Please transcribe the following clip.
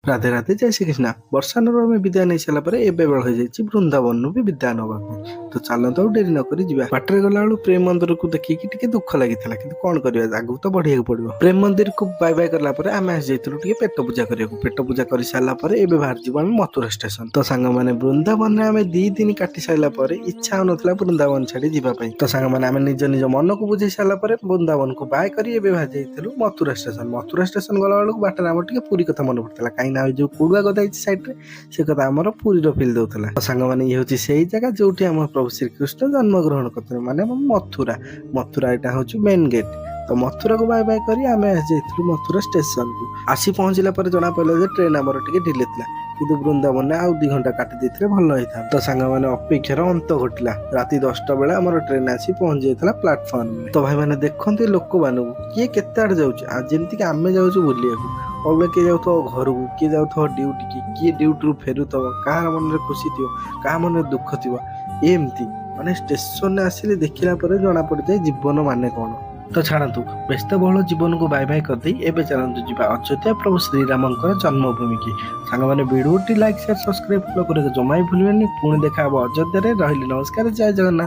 ରାଧେ ରାଧେ, ଜୟ ଶ୍ରୀକୃଷ୍ଣ। ବର୍ଷାନରୁ ଆମେ ବିଦାୟ ନେଇ ସାରିଲା ପରେ ଏବେ ବେଳ ହେଇଯାଇଛି ବୃନ୍ଦାବନରୁ ବି ବିଦାୟ ନେବା ପାଇଁ। ତ ଚାଲନ୍ତୁ ଆଉ ଡେରି ନକରି ଯିବା। ବାଟରେ ଗଲାବେଳୁ ପ୍ରେମ ମନ୍ଦିରକୁ ଦେଖିକି ଟିକେ ଦୁଃଖ ଲାଗିଥିଲା, କିନ୍ତୁ କଣ କରିବା, ଆଗକୁ ତ ବଢିବାକୁ ପଡିବ। ପ୍ରେମ ମନ୍ଦିରକୁ ବାଇ ବାଇ କଲା ପରେ ଆମେ ଆସି ଯାଇଥିଲୁ ଟିକେ ପେଟ ପୂଜା କରିବାକୁ। ପେଟ ପୂଜା କରି ସାରିଲା ପରେ ଏବେ ବାହାରିଯିବୁ ଆମେ ମଥୁରା ଷ୍ଟେସନ। ତ ସାଙ୍ଗମାନେ ବୃନ୍ଦାବନରେ ଆମେ 2 ଦିନ କାଟି ସାରିଲା ପରେ ଇଚ୍ଛା ହଉନଥିଲା ବୃନ୍ଦାବନ ଛାଡି ଯିବା ପାଇଁ। ତ ସାଙ୍ଗମାନେ ଆମେ ନିଜ ନିଜ ମନକୁ ବୁଝେଇ ସାରିଲା ପରେ ବୃନ୍ଦାବନକୁ ବାଏ କରି ଏବେ ବାହାରି ଯାଇଥିଲୁ ମଥୁରା ଷ୍ଟେସନ। ମଥୁରା ଷ୍ଟେସନ ଗଲା ବେଳକୁ ବାଟରେ ଆମର ଟିକେ ପୁରୀ କଥା ମନେ ପଡିଥିଲା, କାହିଁକି ନା ଯୋଉ କୁଡୁଆ କଥା ହେଇଛି ସାଇଡରେ, ସେ କଥା ଆମର ପୁରୀର ଫିଲ୍ ଦଉଥିଲା। ତ ସାଙ୍ଗମାନେ ଇଏ ହଉଛି ସେଇ ଜାଗା ଯୋଉଠି ଆମ ପ୍ରଭୁ ଶ୍ରୀକୃଷ୍ଣ ଜନ୍ମଗ୍ରହଣ କରିଥିଲେ, ମାନେ ମଥୁରା। ମଥୁରା ଏଇଟା ହଉଛି ମେନ୍ ଗେଟ୍। ତ ମଥୁରାକୁ ବାଏ ବାଏ କରି ଆମେ ଆସି ଯାଇଥିଲୁ ମଥୁରା ଷ୍ଟେସନକୁ। ଆସି ପହଞ୍ଚିଲା ପରେ ଜଣା ପଡ଼ିଲା ଯେ ଟ୍ରେନ ଆମର ଟିକେ ଡିଲେ ଥିଲା, କିନ୍ତୁ ବୃନ୍ଦାବନରେ ଆଉ 2 ଘଣ୍ଟା କାଟି ଦେଇଥିଲେ ଭଲ ହେଇଥାନ୍ତା। ତ ସାଙ୍ଗମାନେ ଅପେକ୍ଷାର ଅନ୍ତ ଘଟିଲା। ରାତି 10ଟା ବେଳେ ଆମର ଟ୍ରେନ ଆସି ପହଞ୍ଚି ଯାଇଥିଲା ପ୍ଲାଟଫର୍ମରେ। ତ ଭାଇମାନେ ଦେଖନ୍ତି ଲୋକମାନଙ୍କୁ, କିଏ କେତେ ଆଡେ ଯାଉଛି, ଆଉ ଯେମିତିକି ଆମେ ଯାଉଛୁ ବୁଲିବାକୁ, ଅଲଗା କିଏ ଯାଉଥିବ ଘରକୁ, କିଏ ଯାଉଥିବ ଡ୍ୟୁଟିକି, କିଏ ଡ୍ୟୁଟିରୁ ଫେରୁଥିବ, କାହାର ମନରେ ଖୁସି ଥିବ, କାହା ମନରେ ଦୁଃଖ ଥିବ। ଏମିତି ମାନେ ଷ୍ଟେସନରେ ଆସିଲେ ଦେଖିଲା ପରେ ଜଣା ପଡିଯାଏ ଜୀବନ ମାନେ କଣ। ତ ଛାଡ଼ନ୍ତୁ, ବ୍ୟସ୍ତବହୁଳ ଜୀବନକୁ ବାଇ ବାଇ କରିଦେଇ ଏବେ ଚାଲନ୍ତୁ ଯିବା ଅଯୋଧ୍ୟା ପ୍ରଭୁ ଶ୍ରୀରାମଙ୍କର ଜନ୍ମଭୂମି କି। ସାଙ୍ଗମାନେ ଭିଡିଓଟି ଲାଇକ୍, ସେୟାର, ସବସ୍କ୍ରାଇବ, ଫଲୋ କରିବାକୁ ଜମା ବି ଭୁଲିବେନି। ପୁଣି ଦେଖା ହବ ଅଯୋଧ୍ୟାରେ। ରହିଲି, ନମସ୍କାର, ଜୟ ଜଗନ୍ନାଥ।